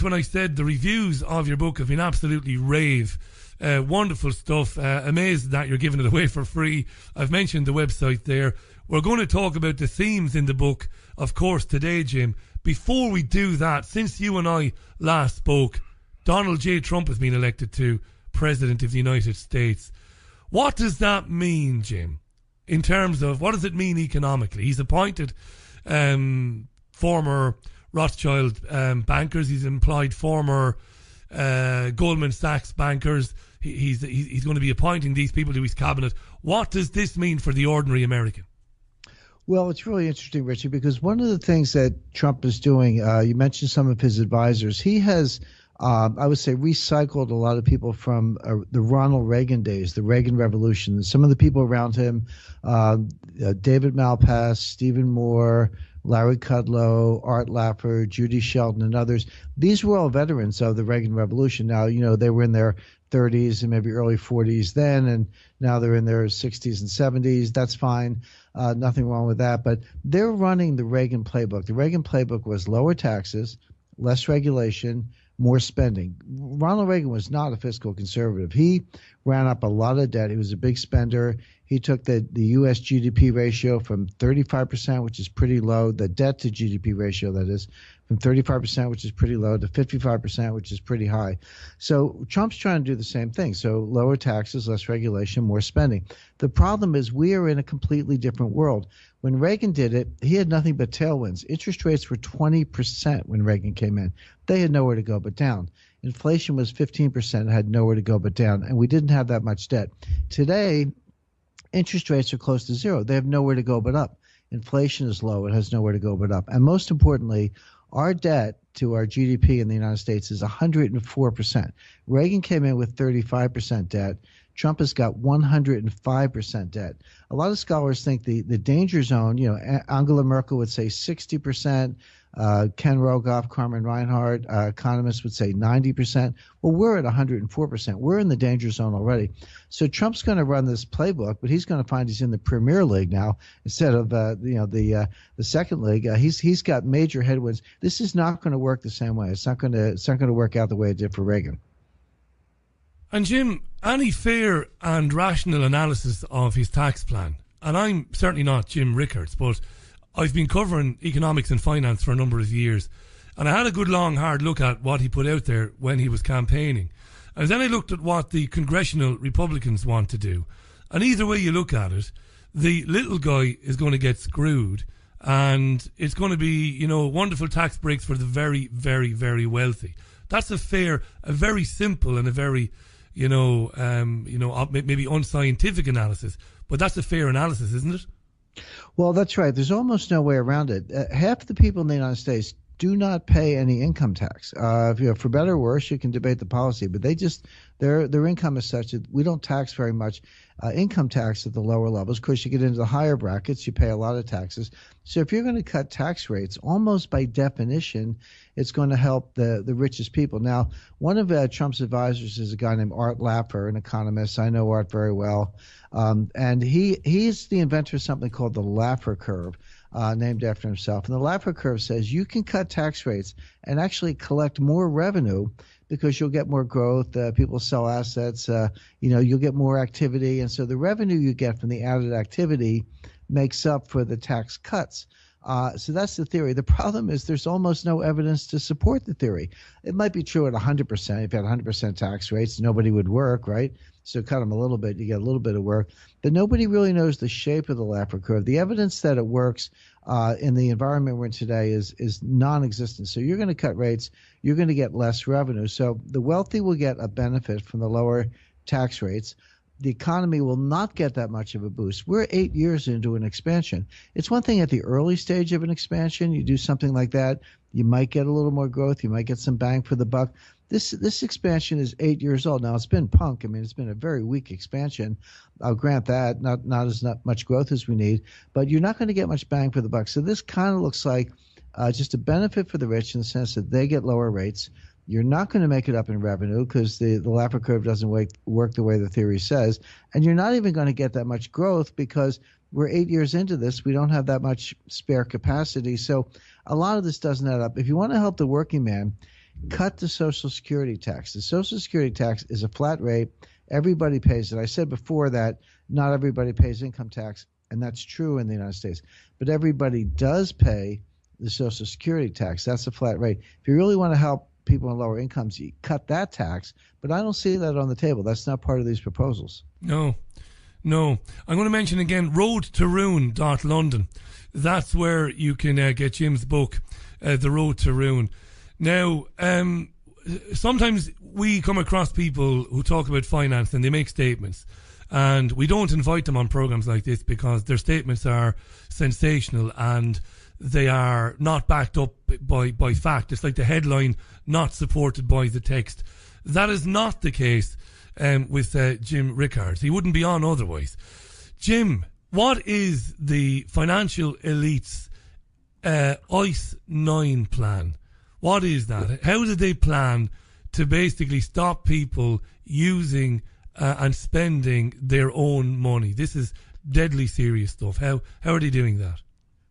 when I said the reviews of your book have been absolutely rave. Wonderful stuff. Amazed that you're giving it away for free. I've mentioned the website there. We're going to talk about the themes in the book, of course, today, Jim. Before we do that, since you and I last spoke, Donald J. Trump has been elected to President of the United States. What does that mean, Jim, in terms of what does it mean economically? He's appointed former Rothschild bankers. He's employed former Goldman Sachs bankers. He's going to be appointing these people to his cabinet. What does this mean for the ordinary American? Well, it's really interesting, Richie, because one of the things that Trump is doing, you mentioned some of his advisors. He has, I would say, recycled a lot of people from the Ronald Reagan days, the Reagan Revolution. Some of the people around him, David Malpass, Stephen Moore, Larry Kudlow, Art Laffer, Judy Shelton, and others. These were all veterans of the Reagan Revolution. Now, they were in their 30s and maybe early 40s then, and now they're in their 60s and 70s. That's fine. Nothing wrong with that. But they're running the Reagan playbook. The Reagan playbook was lower taxes, less regulation, more spending. Ronald Reagan was not a fiscal conservative. He ran up a lot of debt. He was a big spender. He took the U.S. GDP ratio from 35%, which is pretty low, the debt to GDP ratio, that is, from 35%, which is pretty low, to 55%, which is pretty high. So Trump's trying to do the same thing. So lower taxes, less regulation, more spending. The problem is we are in a completely different world. When Reagan did it, he had nothing but tailwinds. Interest rates were 20% when Reagan came in. They had nowhere to go but down. Inflation was 15%, had nowhere to go but down, and we didn't have that much debt. Today, interest rates are close to zero. They have nowhere to go but up. Inflation is low. It has nowhere to go but up. And most importantly, our debt to our GDP in the United States is 104%. Reagan came in with 35% debt. Trump has got 105% debt. A lot of scholars think the danger zone, Angela Merkel would say 60%, Ken Rogoff, Carmen Reinhart, economists would say 90%. Well, we're at 104%. We're in the danger zone already. So Trump's going to run this playbook, but he's going to find he's in the Premier League now instead of the second league. He's got major headwinds. This is not going to work the same way. It's not going to work out the way it did for Reagan. And Jim, any fair and rational analysis of his tax plan, and I'm certainly not Jim Rickards, but I've been covering economics and finance for a number of years, and I had a good long hard look at what he put out there when he was campaigning. And then I looked at what the congressional Republicans want to do. And either way you look at it, the little guy is going to get screwed, and it's going to be, wonderful tax breaks for the very, very, very wealthy. That's a very simple and a very maybe unscientific analysis, but that's a fair analysis, isn't it? Well, that's right. There's almost no way around it. Half the people in the United States do not pay any income tax. For better or worse, you can debate the policy, but their income is such that we don't tax very much income tax at the lower levels. Of course, you get into the higher brackets, you pay a lot of taxes. So if you're going to cut tax rates, almost by definition, it's going to help the richest people. Now, one of Trump's advisors is a guy named Art Laffer, an economist. I know Art very well. And he's the inventor of something called the Laffer curve, named after himself. And the Laffer curve says you can cut tax rates and actually collect more revenue because you'll get more growth. People sell assets. You'll get more activity. And so the revenue you get from the added activity makes up for the tax cuts. So that's the theory. The problem is there's almost no evidence to support the theory. It might be true at 100%. If you had 100% tax rates, nobody would work, right? So cut them a little bit, you get a little bit of work. But nobody really knows the shape of the Laffer curve. The evidence that it works in the environment we're in today is non-existent. So you're going to cut rates, you're going to get less revenue. So the wealthy will get a benefit from the lower tax rates. The economy will not get that much of a boost. We're 8 years into an expansion. It's one thing at the early stage of an expansion, you do something like that, you might get a little more growth, you might get some bang for the buck. This expansion is 8 years old. Now, it's been punk. I mean, it's been a very weak expansion. I'll grant that, not as much growth as we need, but you're not going to get much bang for the buck. So this kind of looks like just a benefit for the rich in the sense that they get lower rates. You're not going to make it up in revenue because the Laffer curve doesn't work the way the theory says. And you're not even going to get that much growth because we're 8 years into this. We don't have that much spare capacity. So a lot of this doesn't add up. If you want to help the working man, cut the Social Security tax. The Social Security tax is a flat rate. Everybody pays it. I said before that not everybody pays income tax, and that's true in the United States. But everybody does pay the Social Security tax. That's a flat rate. If you really want to help people in lower incomes, you cut that tax. But I don't see that on the table. That's not part of these proposals. No. I'm going to mention again, roadtoruin.london. That's where you can get Jim's book, The Road to Ruin. Now, sometimes we come across people who talk about finance and they make statements. And we don't invite them on programs like this because their statements are sensational and they are not backed up by fact. It's like the headline not supported by the text. That is not the case with Jim Rickards. He wouldn't be on otherwise. Jim, what is the financial elite's ICE 9 plan? What is that? How do they plan to basically stop people using and spending their own money? This is deadly serious stuff. How are they doing that?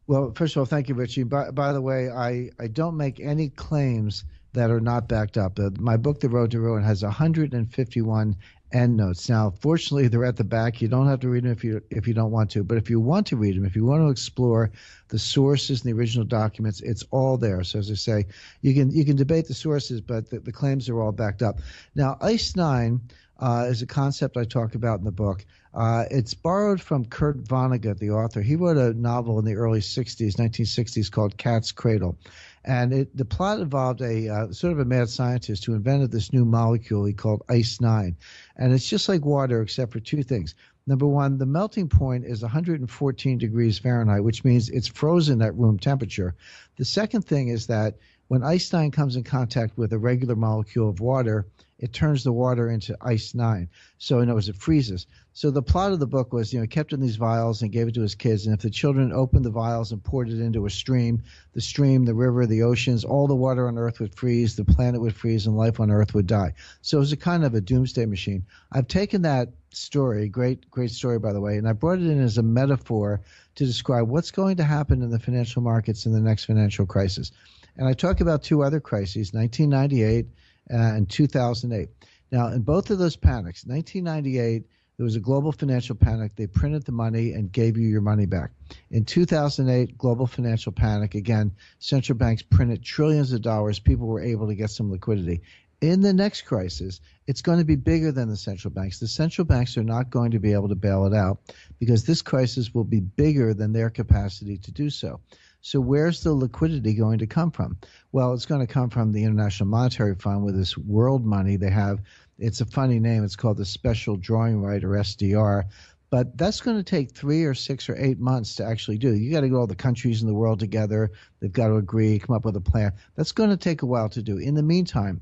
Well, first of all, thank you, Richie. By the way, I don't make any claims that are not backed up. My book, The Road to Ruin, has 151 endnotes. Now, fortunately, they're at the back. You don't have to read them if you don't want to. But if you want to read them, if you want to explore the sources and the original documents, it's all there. So as I say, you can debate the sources, but the claims are all backed up. Now, ICE 9 is a concept I talk about in the book. It's borrowed from Kurt Vonnegut, the author. He wrote a novel in the early 1960s called Cat's Cradle. And the plot involved a sort of a mad scientist who invented this new molecule he called ICE 9. And it's just like water except for two things. Number one, the melting point is 114 degrees Fahrenheit, which means it's frozen at room temperature. The second thing is that when ICE 9 comes in contact with a regular molecule of water, it turns the water into ICE 9. So in other words, it freezes. So the plot of the book was, he kept in these vials and gave it to his kids. And if the children opened the vials and poured it into a stream, the river, the oceans, all the water on Earth would freeze, the planet would freeze, and life on Earth would die. So it was a kind of a doomsday machine. I've taken that story, great story, by the way, and I brought it in as a metaphor to describe what's going to happen in the financial markets in the next financial crisis. And I talk about two other crises, 1998 and 2008. Now, in both of those panics, 1998, there was a global financial panic. They printed the money and gave you your money back. In 2008, global financial panic. Again, central banks printed trillions of dollars. People were able to get some liquidity. In the next crisis, it's going to be bigger than the central banks. The central banks are not going to be able to bail it out because this crisis will be bigger than their capacity to do so. So where's the liquidity going to come from? Well, it's going to come from the International Monetary Fund with this world money they have. It's a funny name. It's called the Special Drawing Right, or SDR. But that's going to take 3 or 6 or 8 months to actually do. You got to get all the countries in the world together. They've got to agree, come up with a plan. That's going to take a while to do. In the meantime,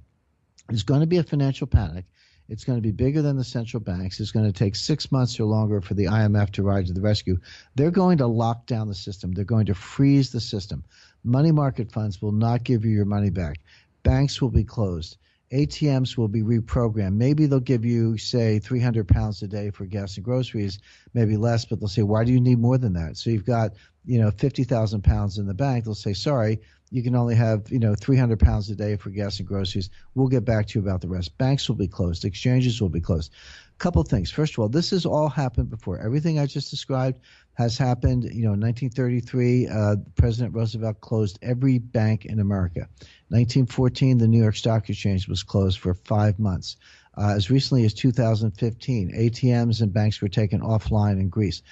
there's going to be a financial panic. It's going to be bigger than the central banks. It's going to take 6 months or longer for the IMF to ride to the rescue. They're going to lock down the system. They're going to freeze the system. Money market funds will not give you your money back. Banks will be closed. ATMs will be reprogrammed. Maybe they'll give you, say, 300 pounds a day for gas and groceries, maybe less, but they'll say, why do you need more than that? So you've got, 50,000 pounds in the bank. They'll say, sorry, you can only have, 300 pounds a day for gas and groceries. We'll get back to you about the rest. Banks will be closed. Exchanges will be closed. Couple things. First of all, this has all happened before. Everything I just described has happened. In 1933, President Roosevelt closed every bank in America. 1914, the New York Stock Exchange was closed for 5 months. As recently as 2015, ATMs and banks were taken offline in Greece.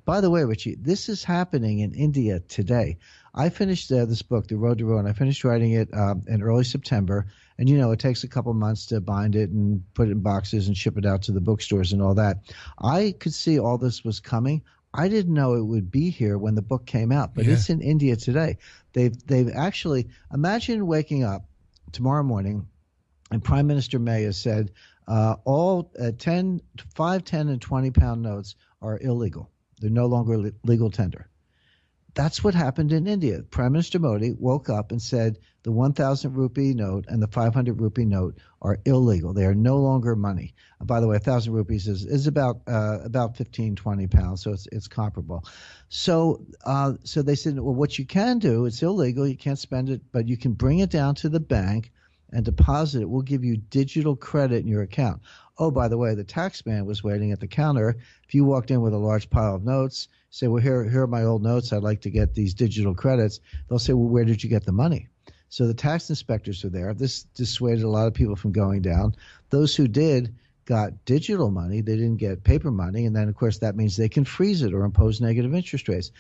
By the way, Richie, this is happening in India today. I finished this book, The Road to Ruin. I finished writing it in early September. And, it takes a couple months to bind it and put it in boxes and ship it out to the bookstores and all that. I could see all this was coming. I didn't know it would be here when the book came out, but It's in India today. They've actually, imagine waking up tomorrow morning and Prime Minister May has said all 5, 10, and 20-pound notes are illegal. They're no longer legal tender. That's what happened in India. Prime Minister Modi woke up and said the 1,000 rupee note and the 500 rupee note are illegal. They are no longer money. By the way, 1,000 rupees is about 15, 20 pounds, so it's comparable. So they said, well, what you can do, it's illegal, you can't spend it, but you can bring it down to the bank and deposit it. We'll give you digital credit in your account. Oh, by the way, the tax man was waiting at the counter. If you walked in with a large pile of notes, say, well, here are my old notes. I'd like to get these digital credits. They'll say, well, where did you get the money? So the tax inspectors are there. This dissuaded a lot of people from going down. Those who did got digital money. They didn't get paper money. And then, of course, that means they can freeze it or impose negative interest rates.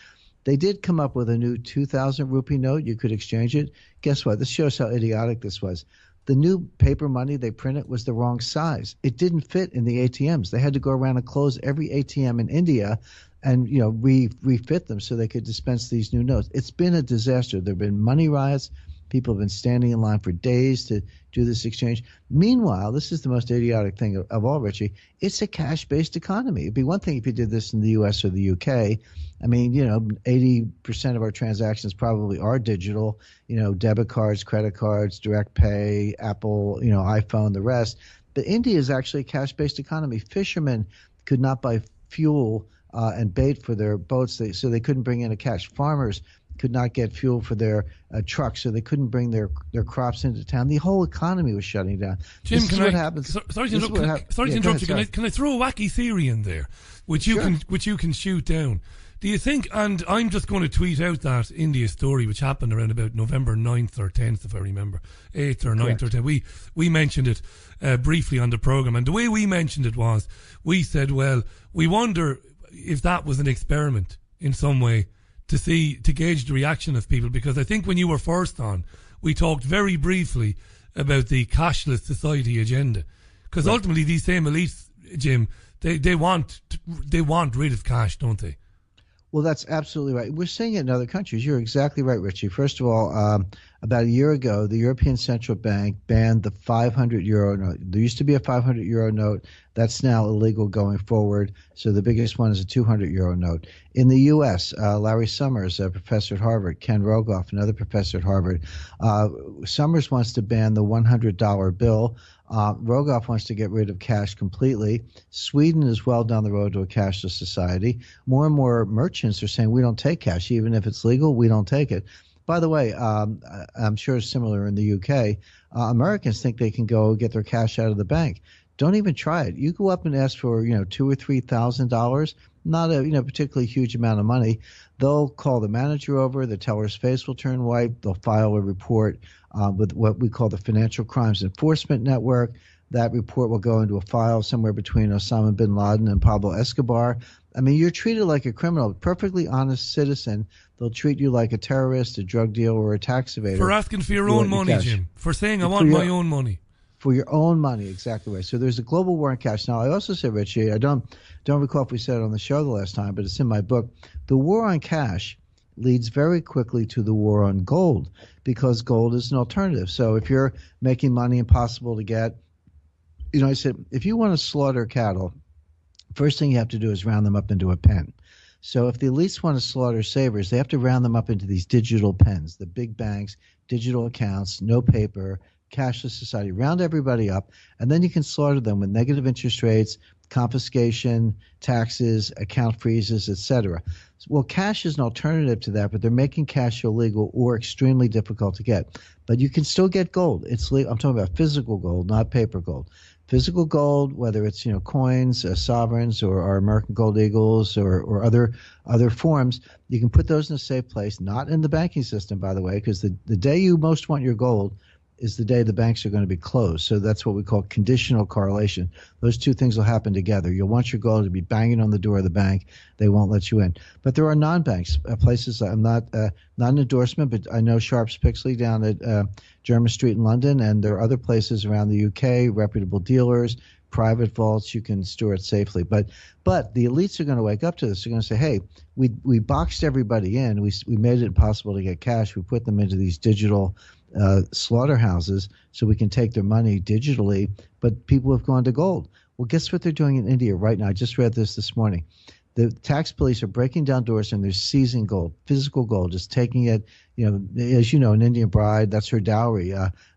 They did come up with a new 2,000 rupee note. You could exchange it. Guess what? This shows how idiotic this was. The new paper money they printed was the wrong size. It didn't fit in the ATMs. They had to go around and close every ATM in India and refit them so they could dispense these new notes. It's been a disaster. There have been money riots. People have been standing in line for days to do this exchange. Meanwhile, this is the most idiotic thing of all, Richie. It's a cash-based economy. It'd be one thing if you did this in the U.S. or the U.K. I mean, 80% of our transactions probably are digital, debit cards, credit cards, direct pay, Apple, iPhone, the rest. But India is actually a cash-based economy. Fishermen could not buy fuel and bait for their boats, so they couldn't bring in a cash. Farmers could not get fuel for their trucks, so they couldn't bring their crops into town. The whole economy was shutting down. Jim, this is what happens. Sorry to interrupt you. Can I throw a wacky theory in there, which you can shoot down? Do you think? And I'm just going to tweet out that India story, which happened around about November 9th or 10th, if I remember, 8th or 9th or 10th. We mentioned it briefly on the program, and the way we mentioned it was, we said, well, we wonder if that was an experiment in some way to gauge the reaction of people, because I think when you were first on, we talked very briefly about the cashless society agenda, because ultimately these same elites, Jim, they want rid of cash, don't they? Well, that's absolutely right. We're seeing it in other countries. You're exactly right, Richie. First of all, about a year ago, the European Central Bank banned the 500 euro note. There used to be a 500 euro note. That's now illegal going forward. So the biggest one is a 200 euro note. In the U.S., Larry Summers, a professor at Harvard, Ken Rogoff, another professor at Harvard, Summers wants to ban the $100 bill. Rogoff wants to get rid of cash completely. Sweden is well down the road to a cashless society. More and more merchants are saying we don't take cash. Even if it's legal, we don't take it. By the way, I'm sure it's similar in the UK. Americans think they can go get their cash out of the bank. Don't even try it. You go up and ask for $2,000 or $3,000, not a particularly huge amount of money. They'll call the manager over. The teller's face will turn white. They'll file a report with what we call the Financial Crimes Enforcement Network. That report will go into a file somewhere between Osama bin Laden and Pablo Escobar. I mean, you're treated like a criminal, perfectly honest citizen. They'll treat you like a terrorist, a drug dealer, or a tax evader. For asking for your own money, Jim. For saying, I want my own money. For your own money, exactly right. So there's a global war on cash. Now, I also said, Richie, I don't recall if we said it on the show the last time, but it's in my book. The war on cash leads very quickly to the war on gold, because gold is an alternative. So if you're making money impossible to get, I said, if you want to slaughter cattle, first thing you have to do is round them up into a pen. So if the elites want to slaughter savers, they have to round them up into these digital pens, the big banks, digital accounts, no paper, cashless society. Round everybody up, and then you can slaughter them with negative interest rates, confiscation, taxes, account freezes, etc. Well, cash is an alternative to that, but they're making cash illegal or extremely difficult to get. But you can still get gold. It's legal. I'm talking about physical gold, not paper gold. Physical gold, whether it's coins, sovereigns, or our American Gold Eagles, or other forms, you can put those in a safe place, not in the banking system, by the way, because the day you most want your gold is the day the banks are going to be closed. So that's what we call conditional correlation. Those two things will happen together. You'll want your gold to be banging on the door of the bank. They won't let you in. But there are non-banks, places. I'm not an endorsement, but I know Sharps Pixley down at Jermyn Street in London, and there are other places around the UK, reputable dealers, private vaults. You can store it safely. But the elites are going to wake up to this. They're going to say, hey, we boxed everybody in. We made it impossible to get cash. We put them into these digital slaughterhouses so we can take their money digitally, but people have gone to gold. Well, guess what they're doing in India right now? I just read this morning. The tax police are breaking down doors and they're seizing gold, physical gold, just taking it. As you know, an Indian bride, that's her dowry.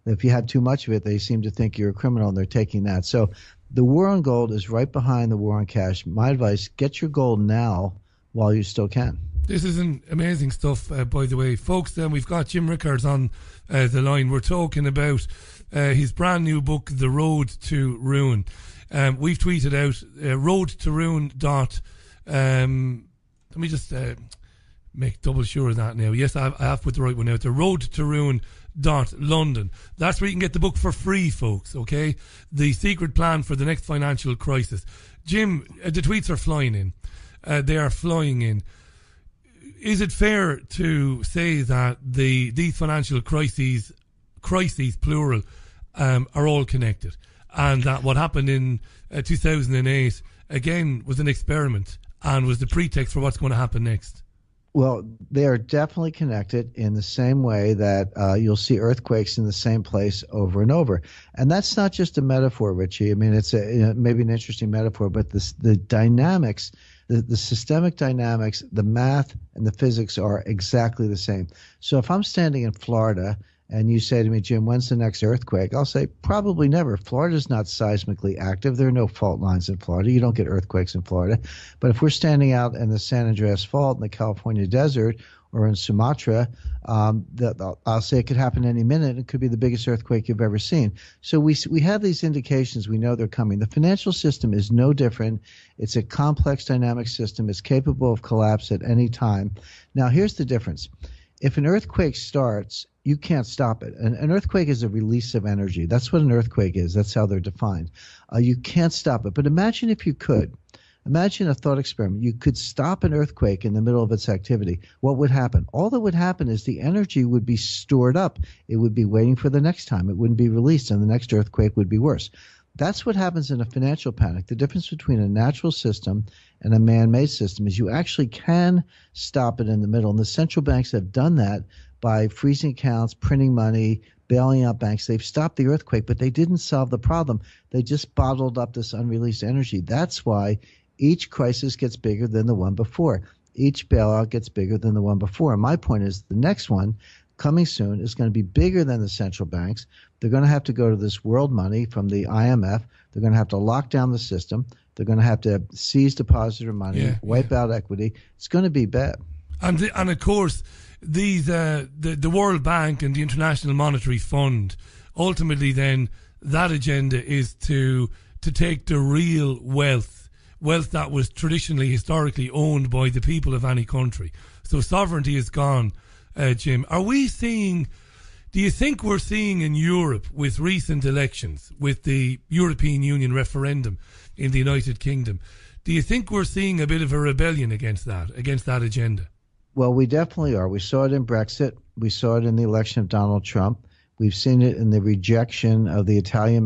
If you have too much of it, they seem to think you're a criminal, and they're taking that. So the war on gold is right behind the war on cash. My advice, get your gold now while you still can. This is amazing stuff, by the way. Folks, then we've got Jim Rickards on the line. We're talking about his brand new book, The Road to Ruin. We've tweeted out road to ruin dot. Let me just make double sure of that now. Yes, I have put the right one out. The road to ruin London. That's where you can get the book for free, folks. Okay, the secret plan for the next financial crisis. Jim, the tweets are flying in. They are flying in. Is it fair to say that these financial crises plural, are all connected, and that what happened in 2008 again was an experiment and was the pretext for what's going to happen next? Well, they are definitely connected in the same way that you'll see earthquakes in the same place over and over. And that's not just a metaphor, Richie. I mean, it's maybe an interesting metaphor, but the dynamics, the systemic dynamics, the math and the physics are exactly the same. So if I'm standing in Florida and you say to me, Jim, when's the next earthquake? I'll say probably never. Florida's not seismically active. There are no fault lines in Florida. You don't get earthquakes in Florida. But if we're standing out in the San Andreas Fault in the California desert or in Sumatra, I'll say it could happen any minute. It could be the biggest earthquake you've ever seen. So we have these indications. We know they're coming. The financial system is no different. It's a complex dynamic system. It's capable of collapse at any time. Now, here's the difference. If an earthquake starts, you can't stop it. An earthquake is a release of energy. That's what an earthquake is. That's how they're defined. You can't stop it. But imagine if you could. Imagine a thought experiment. You could stop an earthquake in the middle of its activity. What would happen? All that would happen is the energy would be stored up. It would be waiting for the next time. It wouldn't be released, and the next earthquake would be worse. That's what happens in a financial panic. The difference between a natural system and a man-made system is you actually can stop it in the middle. And the central banks have done that by freezing accounts, printing money, bailing out banks. They've stopped the earthquake, but they didn't solve the problem. They just bottled up this unreleased energy. That's why each crisis gets bigger than the one before. Each bailout gets bigger than the one before. And my point is the next one coming soon is going to be bigger than the central banks. They're going to have to go to this world money from the IMF. They're going to have to lock down the system. They're going to have to seize depositor money, wipe out equity. It's going to be bad. And of course, these the World Bank and the International Monetary Fund, ultimately then that agenda is to take the real wealth that was traditionally, historically owned by the people of any country. So sovereignty is gone, Jim. Do you think we're seeing in Europe with recent elections, with the European Union referendum in the United Kingdom, do you think we're seeing a bit of a rebellion against that agenda? Well, we definitely are. We saw it in Brexit. We saw it in the election of Donald Trump. We've seen it in the rejection of the Italian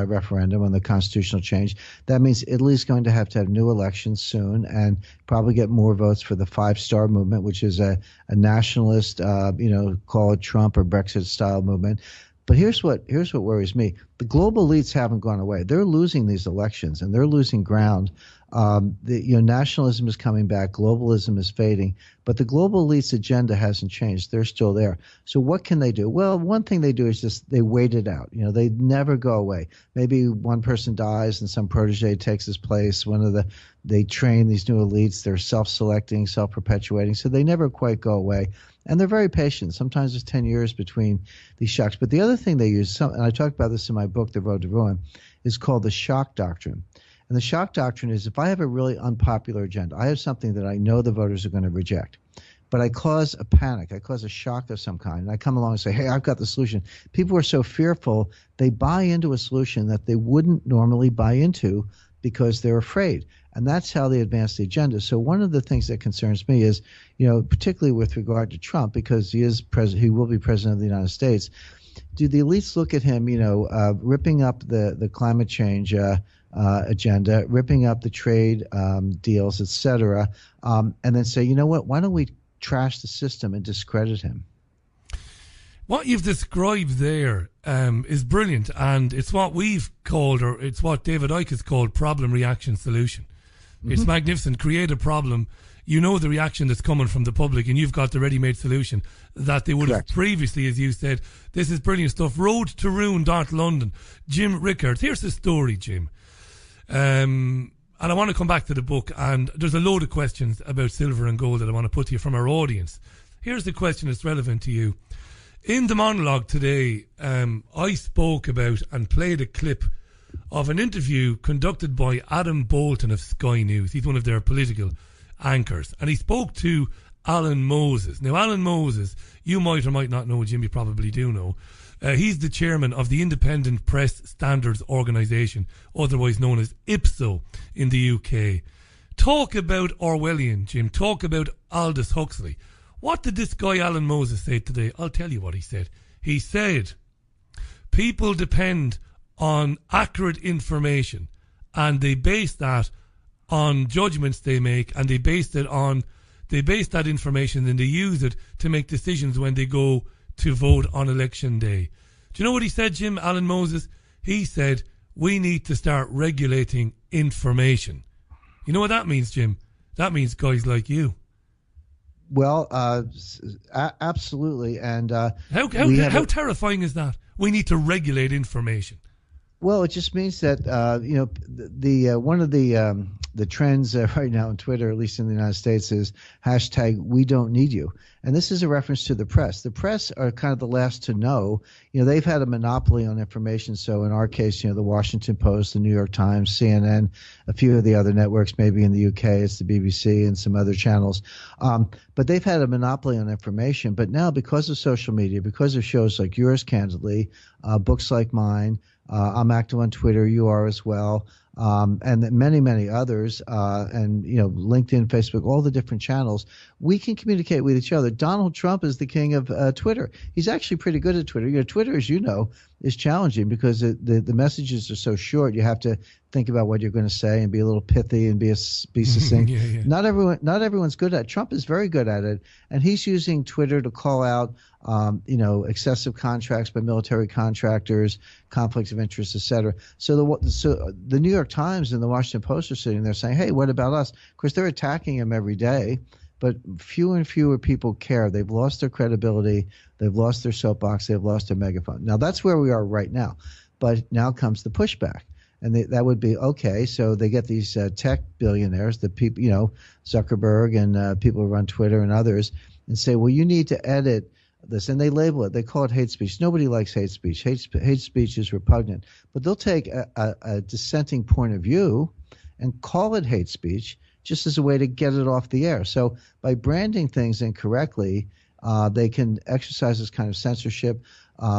referendum on the constitutional change. That means Italy's going to have new elections soon and probably get more votes for the Five-Star Movement, which is a nationalist, call it Trump or Brexit style movement. But here's what worries me. The global elites haven't gone away. They're losing these elections and they're losing ground. Nationalism is coming back, globalism is fading, but the global elites agenda hasn't changed. They're still there. So what can they do? Well, one thing they do is just they wait it out. They never go away. Maybe one person dies and some protege takes his place. They train these new elites. They're self-selecting, self-perpetuating, so they never quite go away. And they're very patient. Sometimes it's 10 years between these shocks. But the other thing they use, and I talk about this in my book, The Road to Ruin, is called the shock doctrine. And the shock doctrine is if I have a really unpopular agenda, I have something that I know the voters are going to reject, but I cause a panic, I cause a shock of some kind, and I come along and say, hey, I've got the solution. People are so fearful, they buy into a solution that they wouldn't normally buy into because they're afraid. And that's how they advance the agenda. So one of the things that concerns me is, particularly with regard to Trump, because he will be president of the United States, do the elites look at him, ripping up the climate change agenda, ripping up the trade deals, et cetera, and then say, you know what, why don't we trash the system and discredit him? What you've described there is brilliant, and it's what we've called, or it's what David Icke has called, problem, reaction, solution. Mm-hmm. It's magnificent. Create a problem. You know the reaction that's coming from the public, and you've got the ready-made solution that they would have previously, as you said. This is brilliant stuff. Road to Ruin London. Jim Rickards. Here's the story, Jim. And I want to come back to the book, and there's a load of questions about silver and gold that I want to put to you from our audience. Here's the question that's relevant to you. In the monologue today, I spoke about and played a clip of an interview conducted by Adam Bolton of Sky News. He's one of their political anchors. And he spoke to Alan Moses. Now, Alan Moses, you might or might not know, Jim, you probably do know. He's the chairman of the Independent Press Standards Organisation, otherwise known as IPSO in the UK. Talk about Orwellian, Jim. Talk about Aldous Huxley. What did this guy Alan Moses say today? I'll tell you what he said. He said, people depend on accurate information and they base that on judgments they make, and they base that information and they use it to make decisions when they go to vote on election day. Do you know what he said, Jim, Alan Moses? He said, we need to start regulating information. You know what that means, Jim? That means guys like you. Well, absolutely. And how terrifying is that? We need to regulate information. Well, it just means that the one of the trends right now on Twitter, at least in the United States, is hashtag We Don't Need You, and this is a reference to the press. The press are kind of the last to know. They've had a monopoly on information. So in our case, the Washington Post, the New York Times, CNN, a few of the other networks, maybe in the UK, it's the BBC and some other channels. But they've had a monopoly on information. But now, because of social media, because of shows like yours, Candidly, books like mine. I'm active on Twitter. You are as well, and many, many others. And LinkedIn, Facebook, all the different channels. We can communicate with each other. Donald Trump is the king of Twitter. He's actually pretty good at Twitter. Twitter, as you know, is challenging because the messages are so short. You have to think about what you're going to say and be a little pithy and be succinct. Yeah. Not everyone's good at it. Trump is very good at it, and he's using Twitter to call out excessive contracts by military contractors, conflicts of interest, etc. So the New York Times and the Washington Post are sitting there saying, hey, what about us? Of course, they're attacking him every day, but fewer and fewer people care. They've lost their credibility. They've lost their soapbox. They've lost their megaphone. Now, that's where we are right now. But now comes the pushback. And that would be, okay, so they get these tech billionaires, the people, Zuckerberg and people who run Twitter and others, and say, well, you need to edit this. And they label it. They call it hate speech. Nobody likes hate speech. Hate speech is repugnant. But they'll take a dissenting point of view and call it hate speech just as a way to get it off the air. So by branding things incorrectly, they can exercise this kind of censorship.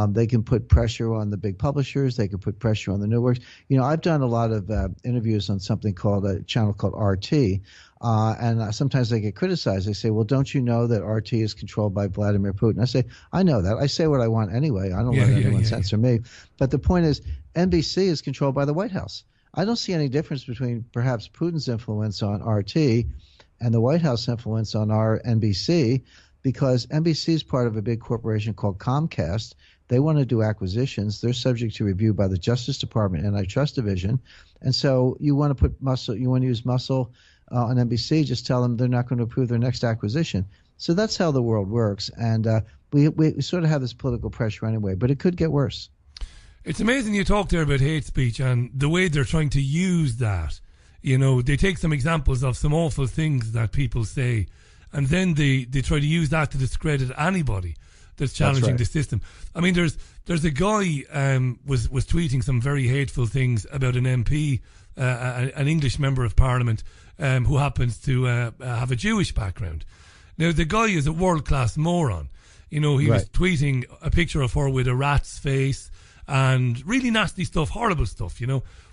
They can put pressure on the big publishers. They can put pressure on the networks. I've done a lot of interviews on something called a channel called RT, and sometimes they get criticized. They say, well, don't you know that RT is controlled by Vladimir Putin? I say, I know that. I say what I want anyway. I don't let anyone censor me. But the point is, NBC is controlled by the White House. I don't see any difference between perhaps Putin's influence on RT and the White House influence on our NBC, because NBC is part of a big corporation called Comcast. They want to do acquisitions. They're subject to review by the Justice Department Antitrust Division. And so you want to use muscle on NBC, just tell them they're not going to approve their next acquisition. So that's how the world works. And we sort of have this political pressure anyway, but it could get worse. It's amazing you talked there about hate speech and the way they're trying to use that. They take some examples of some awful things that people say, and then they try to use that to discredit anybody that's challenging the system. I mean, there's a guy was tweeting some very hateful things about an MP, an English member of Parliament, who happens to have a Jewish background. Now, the guy is a world-class moron. He was tweeting a picture of her with a rat's face and really nasty stuff, horrible stuff,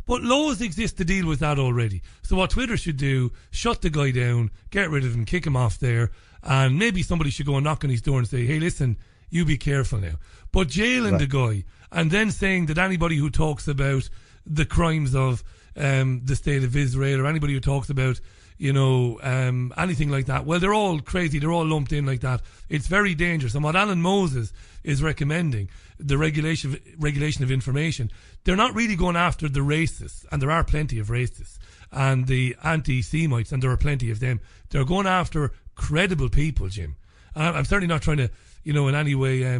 But laws exist to deal with that already. So what Twitter should do, shut the guy down, get rid of him, kick him off there, and maybe somebody should go and knock on his door and say, hey, listen, you be careful now. But jailing the guy and then saying that anybody who talks about the crimes of the state of Israel or anybody who talks about, anything like that, well, they're all crazy. They're all lumped in like that. It's very dangerous. And what Alan Moses is recommending, the regulation of information, they're not really going after the racists, and there are plenty of racists, and the anti-Semites, and there are plenty of them. They're going after credible people, Jim. And I'm certainly not trying to, in any way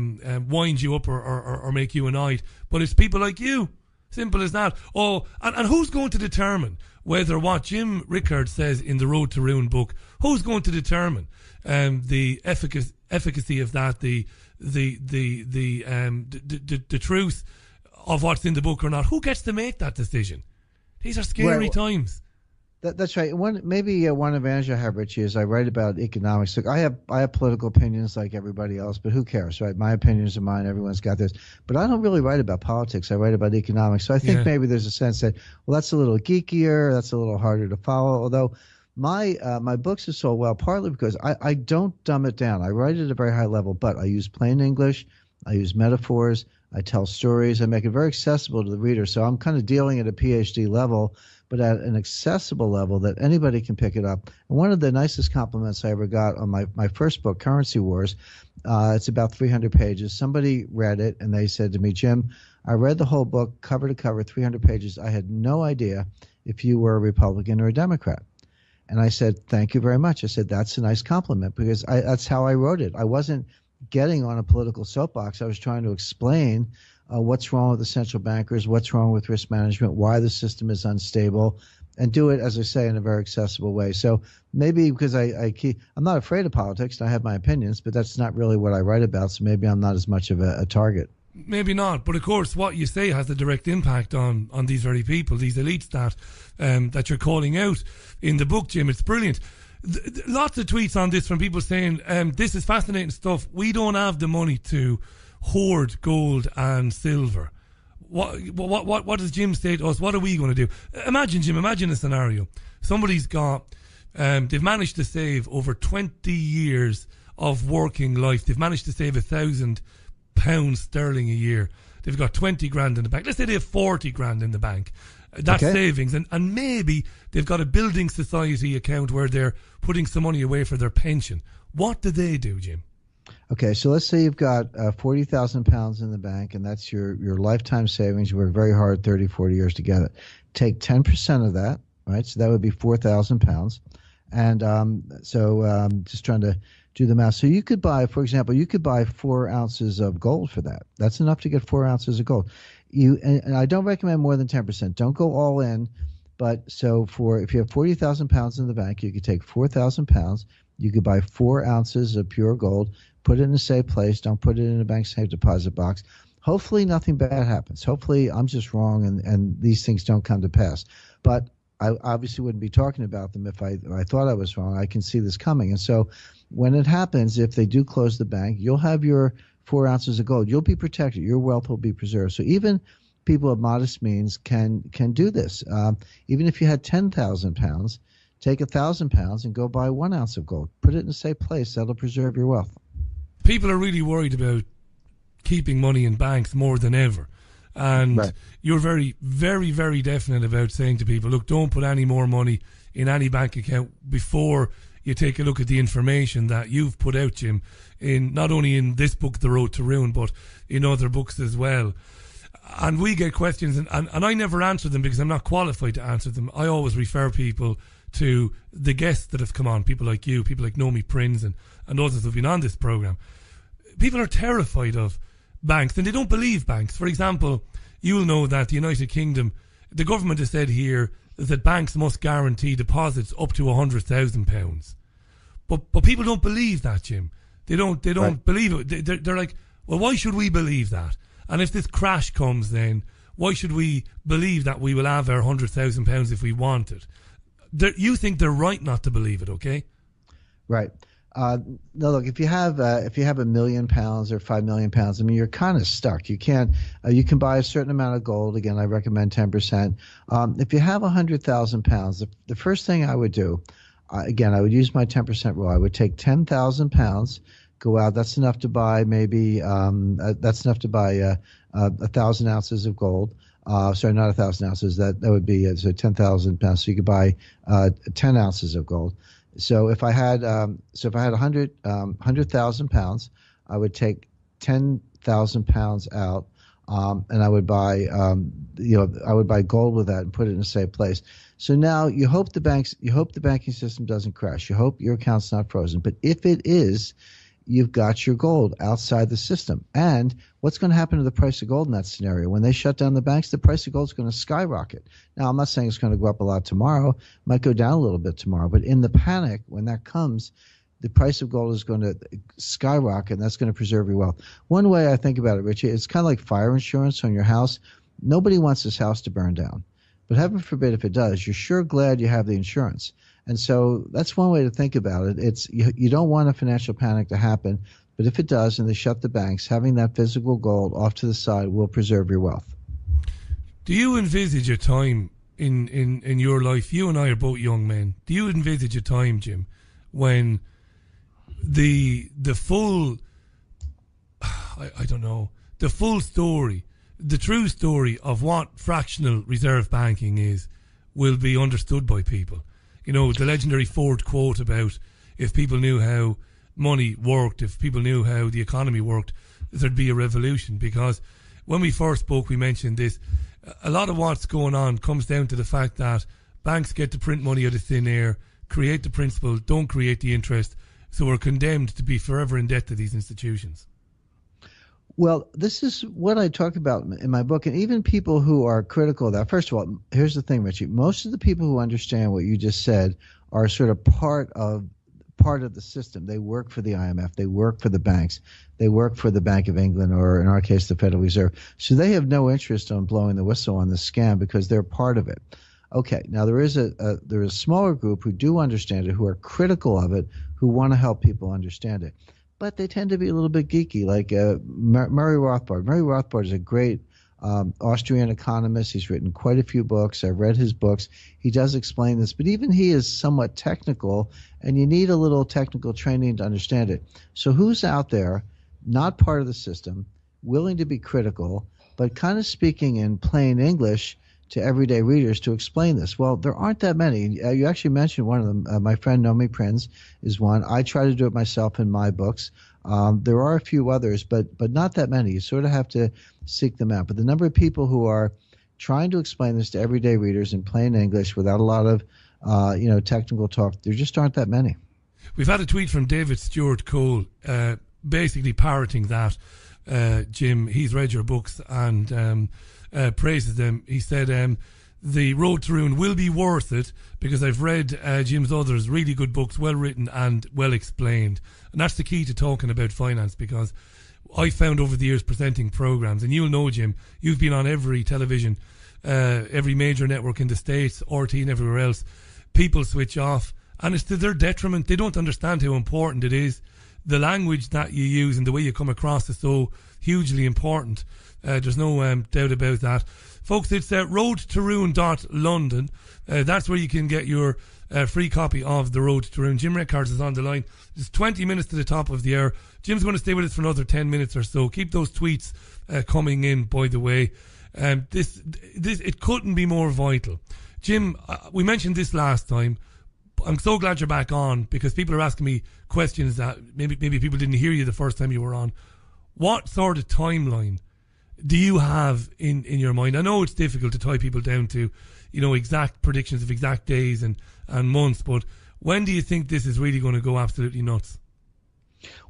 wind you up or make you annoyed, but it's people like you Simple as that. Oh, and who's going to determine whether what Jim Rickards says in the Road to Ruin book, who's going to determine the efficacy of that, the truth of what's in the book or not? Who gets to make that decision? These are scary times. That's right. One advantage I have, Richie, is I write about economics. Look, I have political opinions like everybody else, but who cares, right? My opinions are mine. Everyone's got this. But I don't really write about politics. I write about economics. So I think maybe there's a sense that, well, that's a little geekier. That's a little harder to follow. Although my books are sold well, partly because I don't dumb it down. I write at a very high level, but I use plain English. I use metaphors. I tell stories. I make it very accessible to the reader. So I'm kind of dealing at a PhD level, but at an accessible level that anybody can pick it up. And one of the nicest compliments I ever got on my first book, Currency Wars, it's about 300 pages. Somebody read it, and they said to me, Jim, I read the whole book, cover to cover, 300 pages. I had no idea if you were a Republican or a Democrat. And I said, thank you very much. I said, that's a nice compliment, because that's how I wrote it. I wasn't getting on a political soapbox. I was trying to explain what's wrong with the central bankers, what's wrong with risk management, why the system is unstable, and do it, as I say, in a very accessible way. So maybe because I'm not afraid of politics, and I have my opinions, but that's not really what I write about, so maybe I'm not as much of a target. Maybe not, but of course what you say has a direct impact on these very people, these elites that you're calling out in the book, Jim. It's brilliant. Lots of tweets on this from people saying, this is fascinating stuff. We don't have the money to hoard gold and silver. What does Jim say to us? What are we going to do? Imagine, Jim, imagine a scenario. Somebody's got, they've managed to save over 20 years of working life. They've managed to save £1,000 sterling a year. They've got 20 grand in the bank. Let's say they have 40 grand in the bank. That's savings. And maybe they've got a building society account where they're putting some money away for their pension. What do they do, Jim? Okay, so let's say you've got £40,000 in the bank, and that's your lifetime savings. You worked very hard 30, 40 years to get it. Take 10% of that, right? So that would be £4,000. And just trying to do the math. So you could buy, for example, 4 ounces of gold for that. That's enough to get 4 ounces of gold. And I don't recommend more than 10%. Don't go all in. But so if you have £40,000 in the bank, you could take £4,000. You could buy 4 ounces of pure gold, put it in a safe place. Don't put it in a bank safe deposit box. Hopefully nothing bad happens. Hopefully I'm just wrong and these things don't come to pass. But I obviously wouldn't be talking about them if I thought I was wrong. I can see this coming. And so when it happens, if they do close the bank, you'll have your 4 ounces of gold. You'll be protected. Your wealth will be preserved. So even people of modest means can do this. Even if you had £10,000, take £1,000 and go buy 1 ounce of gold. Put it in a safe place. That'll preserve your wealth. People are really worried about keeping money in banks more than ever. And you're very, very, very definite about saying to people, look, don't put any more money in any bank account before you take a look at the information that you've put out, Jim, in not only in this book, The Road to Ruin, but in other books as well. And we get questions, and I never answer them because I'm not qualified to answer them. I always refer people to the guests that have come on, people like you, people like Naomi Prince and others who've been on this program. People are terrified of banks, and they don't believe banks. For example, you'll know that the United Kingdom, the government has said here that banks must guarantee deposits up to £100,000. But people don't believe that, Jim. They don't believe it. They're like, well, why should we believe that? And if this crash comes, then why should we believe that we will have our £100,000 if we want it? You think they're right not to believe it, okay? Right. No, look, if you have £1 million or £5 million, I mean, you're kind of stuck. You can't. You can buy a certain amount of gold. Again, I recommend 10%. If you have £100,000, the first thing I would do, again, I would use my 10% rule. I would take £10,000, go out. That's enough to buy maybe. That's enough to buy 1,000 ounces of gold. Sorry, not 1,000 ounces. That would be so 10,000 pounds. So you could buy 10 ounces of gold. So if I had 100,000 pounds, I would take 10,000 pounds out, and I would buy I would buy gold with that and put it in a safe place. So now you hope the banking system doesn't crash. You hope your account's not frozen. But if it is, you've got your gold outside the system. And what's going to happen to the price of gold in that scenario? When they shut down the banks, the price of gold is going to skyrocket. Now, I'm not saying it's going to go up a lot tomorrow. It might go down a little bit tomorrow. But in the panic, when that comes, the price of gold is going to skyrocket, and that's going to preserve your wealth. One way I think about it, Richie, it's kind of like fire insurance on your house. Nobody wants this house to burn down. But heaven forbid if it does, you're sure glad you have the insurance. And so that's one way to think about it. It's you don't want a financial panic to happen, but if it does and they shut the banks, having that physical gold off to the side will preserve your wealth. Do you envisage a time in your life, you and I are both young men, do you envisage a time, Jim, when the full, I don't know, the full story, the true story of what fractional reserve banking is will be understood by people? You know, the legendary Ford quote about if people knew how money worked, if people knew how the economy worked, there'd be a revolution. Because when we first spoke, we mentioned this. A lot of what's going on comes down to the fact that banks get to print money out of thin air, create the principal, don't create the interest, so we're condemned to be forever in debt to these institutions. Well, this is what I talk about in my book, and even people who are critical of that. First of all, here's the thing, Richie. Most of the people who understand what you just said are sort of part of the system. They work for the IMF. They work for the banks. They work for the Bank of England, or in our case, the Federal Reserve. So they have no interest on blowing the whistle on the scam because they're part of it. Okay, now there is a smaller group who do understand it, who are critical of it, who want to help people understand it. But they tend to be a little bit geeky, like Murray Rothbard. Murray Rothbard is a great Austrian economist. He's written quite a few books. I've read his books. He does explain this, but even he is somewhat technical, and you need a little technical training to understand it. So who's out there, not part of the system, willing to be critical, but kind of speaking in plain English to everyday readers to explain this? Well, there aren't that many. You actually mentioned one of them. My friend Nomi Prinz is one. I try to do it myself in my books. There are a few others, but not that many. You sort of have to seek them out. But the number of people who are trying to explain this to everyday readers in plain English without a lot of technical talk, there just aren't that many. We've had a tweet from David Stewart Cole basically parroting that, Jim. He's read your books and praises them. He said the road to ruin will be worth it because I've read Jim's others, really good books, well written and well explained. And that's the key to talking about finance, because I found over the years presenting programs, and you'll know, Jim, you've been on every television, every major network in the States, RT and everywhere else. People switch off, and it's to their detriment. They don't understand how important it is. The language that you use and the way you come across is so hugely important. There's no doubt about that. Folks, it's roadtoruin.london. That's where you can get your free copy of The Road to Ruin. Jim Rickards is on the line. It's 20 minutes to the top of the hour. Jim's going to stay with us for another 10 minutes or so. Keep those tweets coming in, by the way. This it couldn't be more vital. Jim, we mentioned this last time. I'm so glad you're back on, because people are asking me questions that maybe people didn't hear you the first time you were on. What sort of timeline do you have in your mind? I know it's difficult to tie people down to, exact predictions of exact days and months, but when do you think this is really going to go absolutely nuts?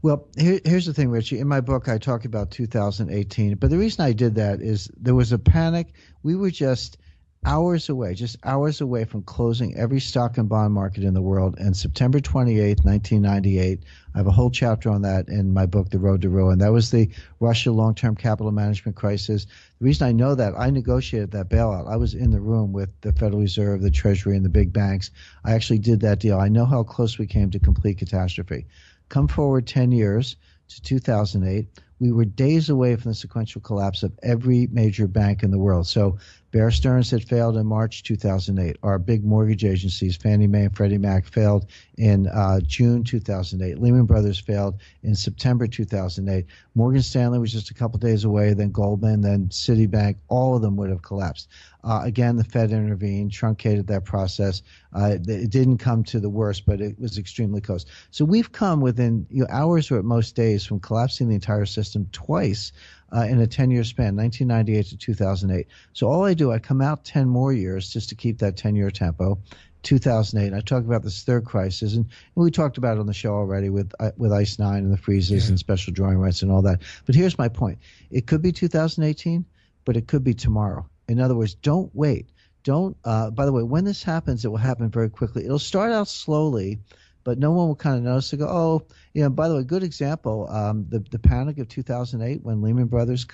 Well, here's the thing, Richie. In my book, I talk about 2018, but the reason I did that is there was a panic. We were just hours away from closing every stock and bond market in the world. And September 28th, 1998, I have a whole chapter on that in my book, The Road to Ruin. That was the Russia long-term capital management crisis. The reason I know that, I negotiated that bailout. I was in the room with the Federal Reserve, the Treasury, and the big banks. I actually did that deal. I know how close we came to complete catastrophe. Come forward 10 years to 2008. We were days away from the sequential collapse of every major bank in the world. So Bear Stearns had failed in March 2008. Our big mortgage agencies, Fannie Mae and Freddie Mac, failed in June 2008. Lehman Brothers failed in September 2008. Morgan Stanley was just a couple days away, then Goldman, then Citibank. All of them would have collapsed. Again, the Fed intervened, truncated that process. It didn't come to the worst, but it was extremely close. So we've come within hours or at most days from collapsing the entire system twice in a 10-year span, 1998 to 2008. So all I do, I come out 10 more years just to keep that 10-year tempo. 2008. I talk about this third crisis, and we talked about it on the show already with Ice 9 and the freezes and special drawing rights and all that. But here's my point. It could be 2018, but it could be tomorrow. In other words, don't wait. Don't. By the way, when this happens, it will happen very quickly. It'll start out slowly, but no one will kind of notice to go, oh, by the way, good example, the panic of 2008 when Lehman Brothers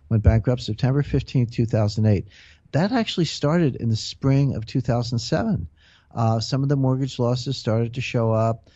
went bankrupt, September 15th, 2008. That actually started in the spring of 2007. Some of the mortgage losses started to show up.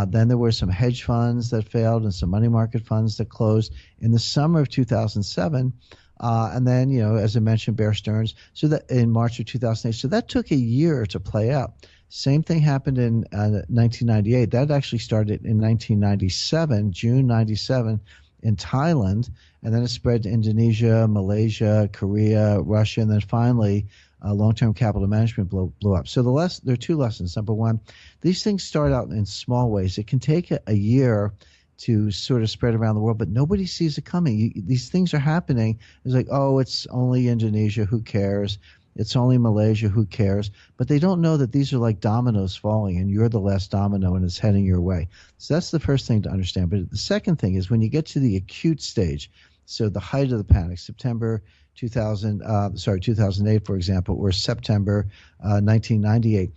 Then there were some hedge funds that failed and some money market funds that closed in the summer of 2007. And then, as I mentioned, Bear Stearns, so that in March of 2008. So that took a year to play out. Same thing happened in 1998. That actually started in 1997, June 97 in Thailand, and then it spread to Indonesia, Malaysia, Korea, Russia, and then finally long-term capital management blew up. So there are two lessons. Number one, these things start out in small ways. It can take a year to sort of spread around the world, but nobody sees it coming. These things are happening. It's like, oh, it's only Indonesia, who cares? It's only Malaysia, who cares? But they don't know that these are like dominoes falling, and you're the last domino, and it's heading your way. So that's the first thing to understand. But the second thing is when you get to the acute stage, so the height of the panic, September 2008, for example, or September 1998,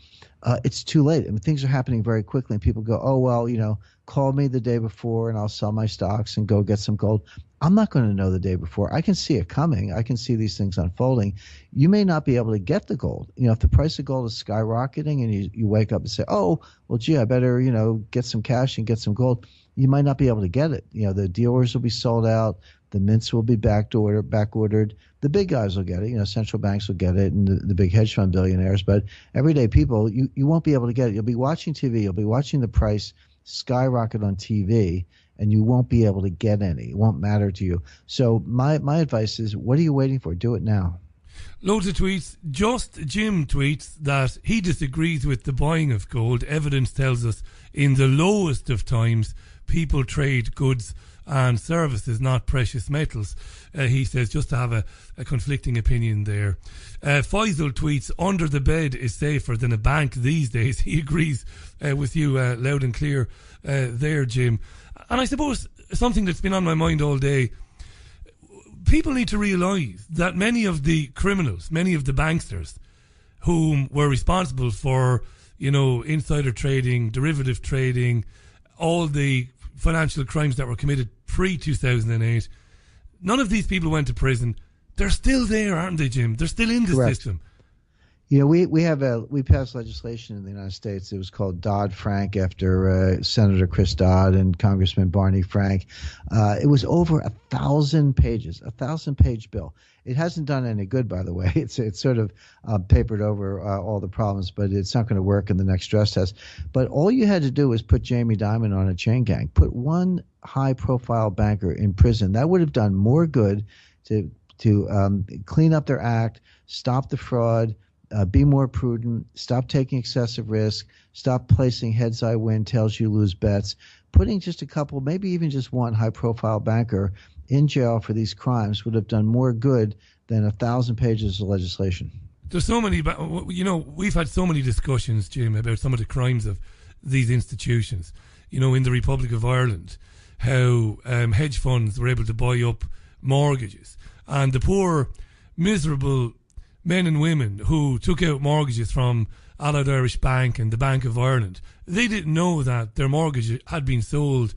it's too late. I mean, things are happening very quickly, and people go, oh, well, call me the day before, and I'll sell my stocks and go get some gold. I'm not going to know the day before. I can see it coming. I can see these things unfolding. You may not be able to get the gold. If the price of gold is skyrocketing and you wake up and say, oh, well, gee, I better, get some cash and get some gold, you might not be able to get it. The dealers will be sold out. The mints will be back ordered. The big guys will get it. Central banks will get it, and the big hedge fund billionaires. But everyday people, you won't be able to get it. You'll be watching TV. You'll be watching the price skyrocket on TV, and you won't be able to get any. It won't matter to you. So my advice is, what are you waiting for? Do it now. Loads of tweets. Just Jim tweets that he disagrees with the buying of gold. Evidence tells us in the lowest of times, people trade goods and services, not precious metals. He says, just to have a conflicting opinion there. Faisal tweets, under the bed is safer than a bank these days. He agrees with you loud and clear there, Jim. And I suppose something that's been on my mind all day, people need to realise that many of the criminals, many of the banksters whom were responsible for, insider trading, derivative trading, all the financial crimes that were committed pre-2008, none of these people went to prison. They're still there, aren't they, Jim? They're still in the system. We passed legislation in the United States. It was called Dodd-Frank after Senator Chris Dodd and Congressman Barney Frank. It was over 1,000 pages, a 1,000-page bill. It hasn't done any good, by the way. It's sort of papered over all the problems, but it's not going to work in the next stress test. But all you had to do was put Jamie Dimon on a chain gang, put one high-profile banker in prison. That would have done more good to clean up their act, stop the fraud, be more prudent, stop taking excessive risk, stop placing heads I win, tails you lose bets, putting just a couple, maybe even just one high-profile banker in jail for these crimes would have done more good than 1,000 pages of legislation. There's so many, we've had so many discussions, Jim, about some of the crimes of these institutions. In the Republic of Ireland, how hedge funds were able to buy up mortgages, and the poor, miserable men and women who took out mortgages from Allied Irish Bank and the Bank of Ireland, they didn't know that their mortgage had been sold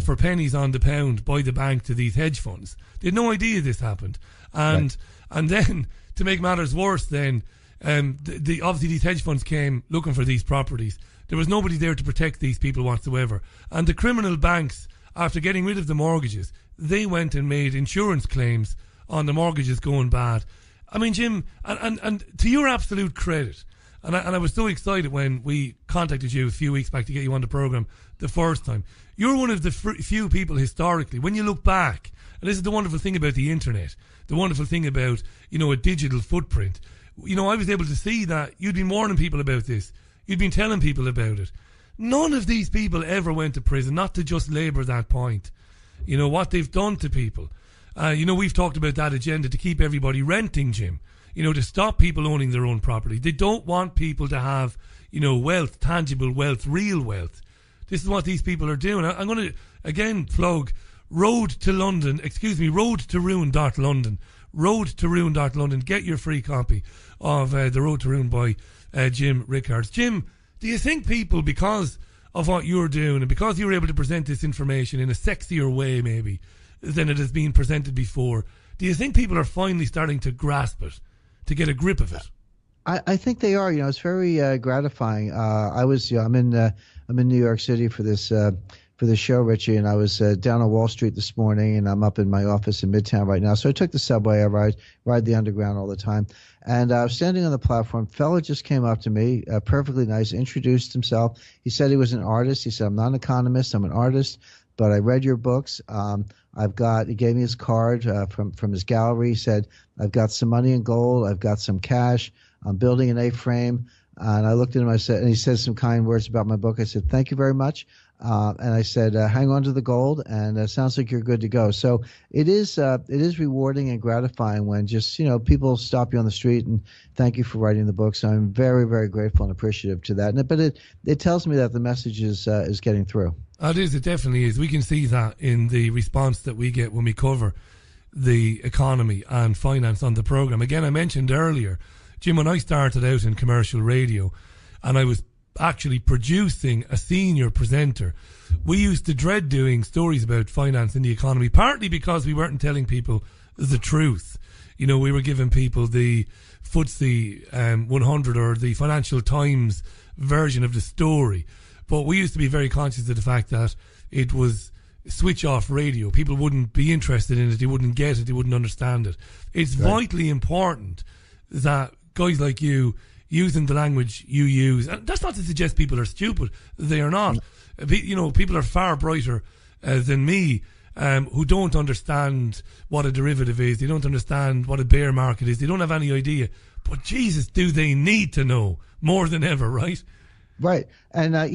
for pennies on the pound by the bank to these hedge funds. They had no idea this happened. And then, to make matters worse, then obviously these hedge funds came looking for these properties. There was nobody there to protect these people whatsoever. And the criminal banks, after getting rid of the mortgages, they went and made insurance claims on the mortgages going bad. I mean, Jim, and to your absolute credit, and I was so excited when we contacted you a few weeks back to get you on the programme the first time. You're one of the few people historically, when you look back, and this is the wonderful thing about the internet, the wonderful thing about, a digital footprint. I was able to see that you'd been warning people about this. You'd been telling people about it. None of these people ever went to prison, not to just labour that point. What they've done to people. We've talked about that agenda to keep everybody renting, Jim. to stop people owning their own property. They don't want people to have, wealth, tangible wealth, real wealth. This is what these people are doing. I'm going to, again, plug Road to Ruin.London. Road to Ruin.London. Get your free copy of The Road to Ruin by Jim Rickards. Jim, do you think people, because of what you're doing and because you're able to present this information in a sexier way maybe than it has been presented before, do you think people are finally starting to grasp it, to get a grip of it? I think they are. It's very gratifying. I'm in New York City for this show, Richie, and I was down on Wall Street this morning, and I'm up in my office in Midtown right now. So I took the subway. I ride the underground all the time, and I was standing on the platform. Fella just came up to me, perfectly nice, introduced himself. He said he was an artist. He said, "I'm not an economist. I'm an artist, but I read your books. He gave me his card from his gallery. He said, I've got some money in gold. I've got some cash. I'm building an A-frame." And I looked at him, and he said some kind words about my book. I said, "Thank you very much." And I said, "Hang on to the gold, and it sounds like you're good to go." So it is rewarding and gratifying when just, people stop you on the street and thank you for writing the book. So I'm very, very grateful and appreciative to that. But it tells me that the message is getting through. It is. It definitely is. We can see that in the response that we get when we cover the economy and finance on the program. Again, I mentioned earlier, Jim, when I started out in commercial radio and I was actually producing a senior presenter, we used to dread doing stories about finance and the economy, partly because we weren't telling people the truth. We were giving people the FTSE 100 or the Financial Times version of the story. But we used to be very conscious of the fact that it was switch off radio. People wouldn't be interested in it. They wouldn't get it. They wouldn't understand it. It's vitally important that guys like you using the language you use, and that's not to suggest people are stupid. They are not. People are far brighter than me, who don't understand what a derivative is. They don't understand what a bear market is. They don't have any idea. But Jesus, do they need to know more than ever, right? Right. And, a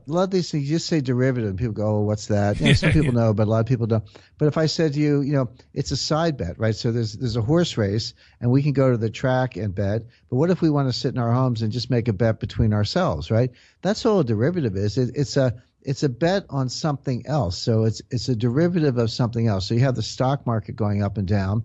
lot of these things, you just say derivative, and people go, "Oh, what's that?" Some people know, but a lot of people don't. But if I said to you, it's a side bet, right? So there's a horse race, and we can go to the track and bet. But what if we want to sit in our homes and just make a bet between ourselves, right? That's all a derivative is. It's a bet on something else. So it's a derivative of something else. So you have the stock market going up and down.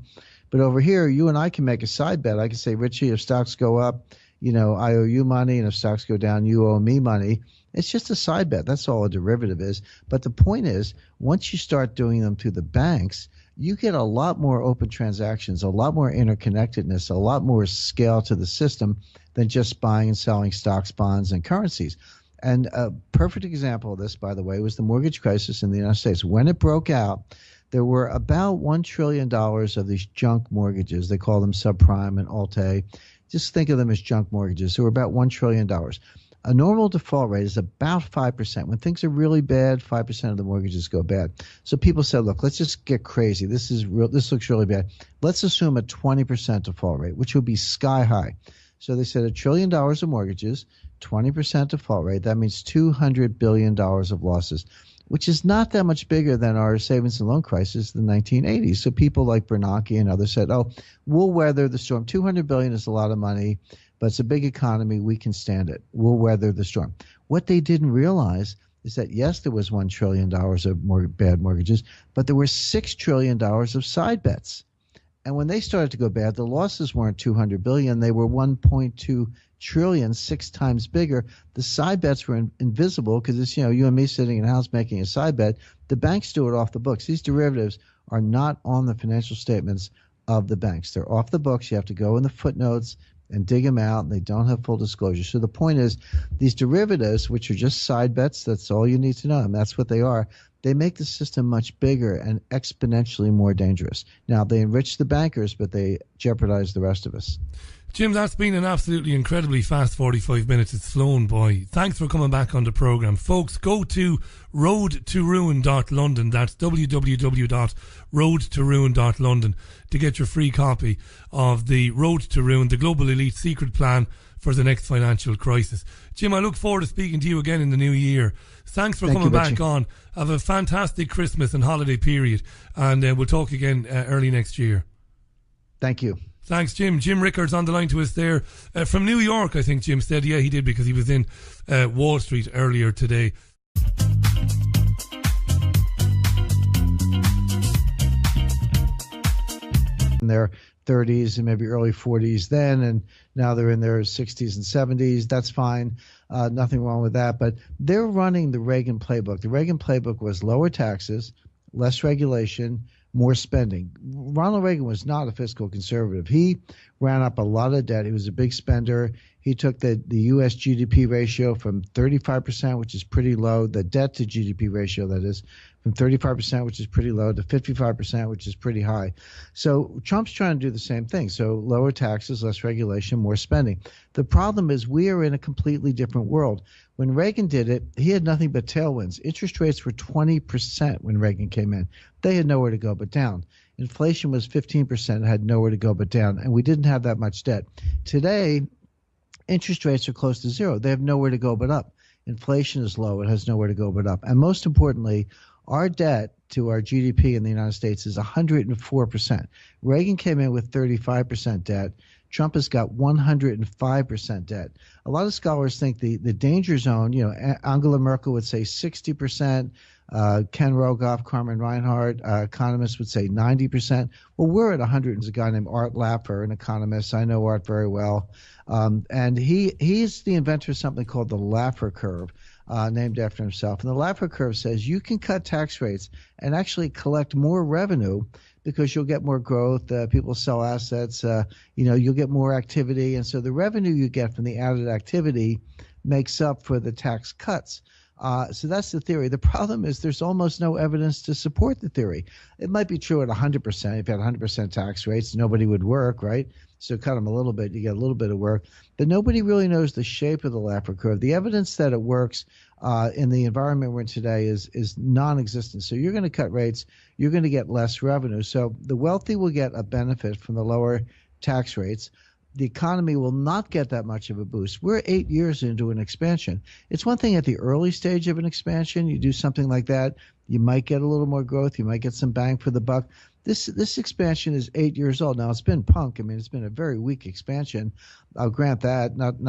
But over here, you and I can make a side bet. I can say, "Richie, if stocks go up, I owe you money, and if stocks go down, you owe me money." It's just a side bet. That's all a derivative is. But the point is, once you start doing them through the banks, you get a lot more open transactions, a lot more interconnectedness, a lot more scale to the system than just buying and selling stocks, bonds, and currencies. And a perfect example of this, by the way, was the mortgage crisis in the United States. When it broke out, there were about $1 trillion of these junk mortgages. They call them subprime and Alt-A. Just think of them as junk mortgages. So we're about $1 trillion. A normal default rate is about 5%. When things are really bad, 5% of the mortgages go bad. So people said, "Look, let's just get crazy. This looks really bad. Let's assume a 20% default rate, which would be sky high." So they said $1 trillion of mortgages, 20% default rate. That means $200 billion of losses, which is not that much bigger than our savings and loan crisis in the 1980s. So people like Bernanke and others said, "Oh, we'll weather the storm. $200 billion is a lot of money, but it's a big economy. We can stand it. We'll weather the storm." What they didn't realize is that, yes, there was $1 trillion of bad mortgages, but there were $6 trillion of side bets. And when they started to go bad, the losses weren't $200 billion. They were $1.2 trillion, 6 times bigger. The side bets were invisible because it's, you and me sitting in a house making a side bet. The banks do it off the books. These derivatives are not on the financial statements of the banks. They're off the books. You have to go in the footnotes and dig them out, and they don't have full disclosure. So the point is, these derivatives, which are just side bets, that's all you need to know, and that's what they are, they make the system much bigger and exponentially more dangerous. Now, they enrich the bankers, but they jeopardize the rest of us. Jim, that's been an absolutely incredibly fast 45 minutes. It's flown by. Thanks for coming back on the programme. Folks, go to roadtoruin.london. That's www.roadtoruin.london to get your free copy of the Road to Ruin, the Global Elite Secret Plan for the Next Financial Crisis. Jim, I look forward to speaking to you again in the new year. Thanks for coming back on. Have a fantastic Christmas and holiday period, and we'll talk again early next year. Thank you. Thanks, Jim. Jim Rickards on the line to us there from New York, I think Jim said. Yeah, he did, because he was in Wall Street earlier today. In their 30s and maybe early 40s then, and now they're in their 60s and 70s. That's fine. Nothing wrong with that. But they're running the Reagan playbook. The Reagan playbook was lower taxes, less regulation, more spending. Ronald Reagan was not a fiscal conservative. He ran up a lot of debt. He was a big spender. He took the U.S. GDP ratio from 35%, which is pretty low, the debt to GDP ratio, that is, from 35%, which is pretty low, to 55%, which is pretty high. So Trump's trying to do the same thing. So lower taxes, less regulation, more spending. The problem is we are in a completely different world. When Reagan did it, he had nothing but tailwinds. Interest rates were 20% when Reagan came in. They had nowhere to go but down. Inflation was 15%, had nowhere to go but down, and we didn't have that much debt. Today, interest rates are close to zero. They have nowhere to go but up. Inflation is low. It has nowhere to go but up. And most importantly, our debt to our GDP in the United States is 104%. Reagan came in with 35% debt. Trump has got 105% debt. A lot of scholars think the danger zone, Angela Merkel would say 60%, Ken Rogoff, Carmen Reinhardt, economists would say 90%. Well, we're at 100. There's a guy named Art Laffer, an economist. I know Art very well. And he's the inventor of something called the Laffer curve, named after himself. And the Laffer curve says you can cut tax rates and actually collect more revenue because you'll get more growth, people sell assets, you'll get more activity. And so the revenue you get from the added activity makes up for the tax cuts. So that's the theory. The problem is there's almost no evidence to support the theory. It might be true at 100%. If you had 100% tax rates, nobody would work, right? So cut them a little bit, you get a little bit of work. But nobody really knows the shape of the Laffer curve. The evidence that it works in the environment we're in today is non-existent. So you're going to cut rates, you're going to get less revenue. So the wealthy will get a benefit from the lower tax rates. The economy will not get that much of a boost. We're 8 years into an expansion. It's one thing at the early stage of an expansion, you do something like that, you might get a little more growth, you might get some bang for the buck. This expansion is 8 years old. Now, it's been punk. I mean, it's been a very weak expansion. I'll grant that, not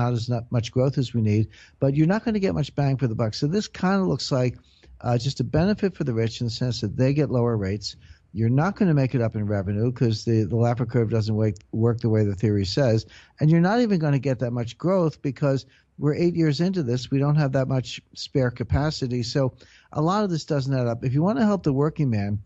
much growth as we need, but you're not going to get much bang for the buck. So this kind of looks like just a benefit for the rich in the sense that they get lower rates. You're not going to make it up in revenue because the Laffer curve doesn't work the way the theory says. And you're not even going to get that much growth because we're 8 years into this. We don't have that much spare capacity. So a lot of this doesn't add up. If you want to help the working man,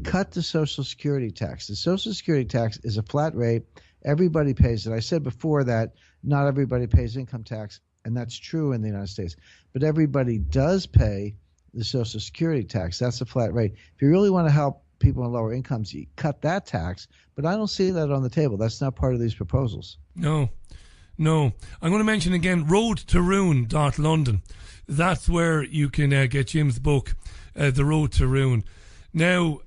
cut the Social Security tax. The Social Security tax is a flat rate. Everybody pays it. I said before that not everybody pays income tax, and that's true in the United States. But everybody does pay the Social Security tax. That's a flat rate. If you really want to help people in lower incomes, you cut that tax. But I don't see that on the table. That's not part of these proposals. No. I'm going to mention again, roadtoruin.london. That's where you can get Jim's book, The Road to Ruin. Now,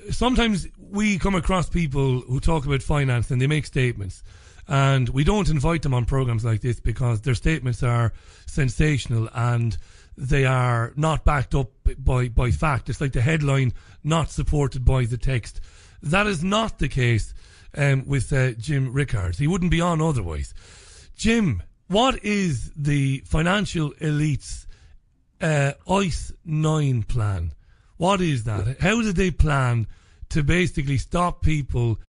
sometimes we come across people who talk about finance and they make statements, and we don't invite them on programs like this because their statements are sensational and they are not backed up by fact. It's like the headline not supported by the text. That is not the case with Jim Rickards. He wouldn't be on otherwise. Jim, what is the financial elite's ICE 9 plan? What is that? How did they plan to basically stop people?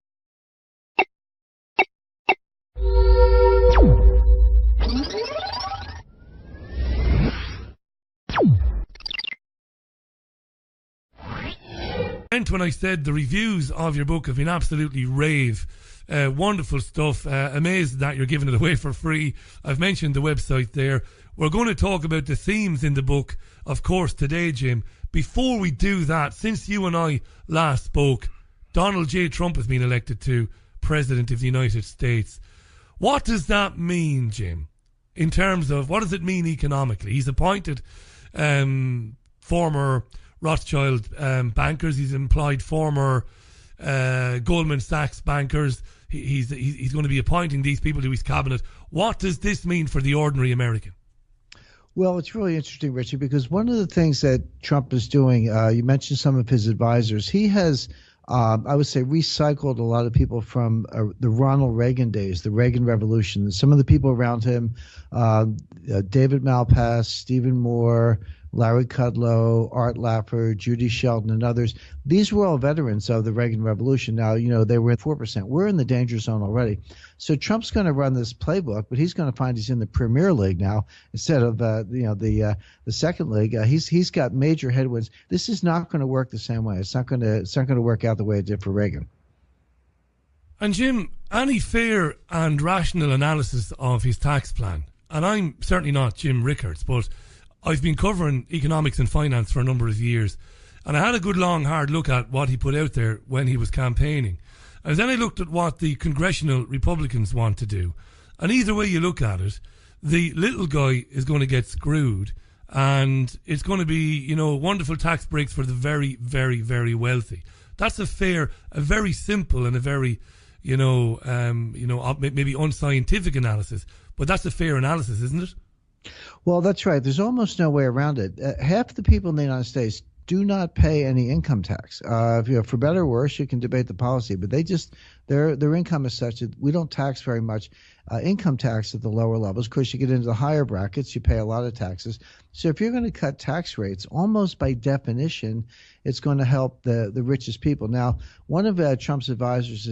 When I said the reviews of your book have been absolutely rave, wonderful stuff, amazed that you're giving it away for free. I've mentioned the website there. We're going to talk about the themes in the book, of course, today, Jim. Before we do that, since you and I last spoke, Donald J. Trump has been elected to President of the United States. What does that mean, Jim, in terms of what does it mean economically? He's appointed former Rothschild bankers. He's employed former Goldman Sachs bankers. He's going to be appointing these people to his cabinet. What does this mean for the ordinary American? Well, it's really interesting, Richie, because one of the things that Trump is doing, you mentioned some of his advisors, he has I would say recycled a lot of people from the Ronald Reagan days, the Reagan Revolution. Some of the people around him, David Malpass, Stephen Moore, Larry Kudlow, Art Laffer, Judy Shelton, and others. These were all veterans of the Reagan Revolution. Now, they were at 4%. We're in the danger zone already. So Trump's going to run this playbook, but he's going to find he's in the Premier League now instead of the second league. He's got major headwinds. This is not going to work the same way. It's not going to work out the way it did for Reagan. And Jim, any fair and rational analysis of his tax plan, and I'm certainly not Jim Rickards, but I've been covering economics and finance for a number of years, and I had a good long hard look at what he put out there when he was campaigning. And then I looked at what the congressional Republicans want to do. And either way you look at it, the little guy is going to get screwed, and it's going to be, wonderful tax breaks for the very, very, very wealthy. That's a very simple and a very, maybe unscientific analysis, but that's a fair analysis, isn't it? Well, that's right. There's almost no way around it. Half the people in the United States do not pay any income tax. For better or worse, you can debate the policy, but their income is such that we don't tax very much income tax at the lower levels. Of course, you get into the higher brackets, you pay a lot of taxes. So if you're going to cut tax rates, almost by definition, it's going to help the richest people. Now, one of Trump's advisors is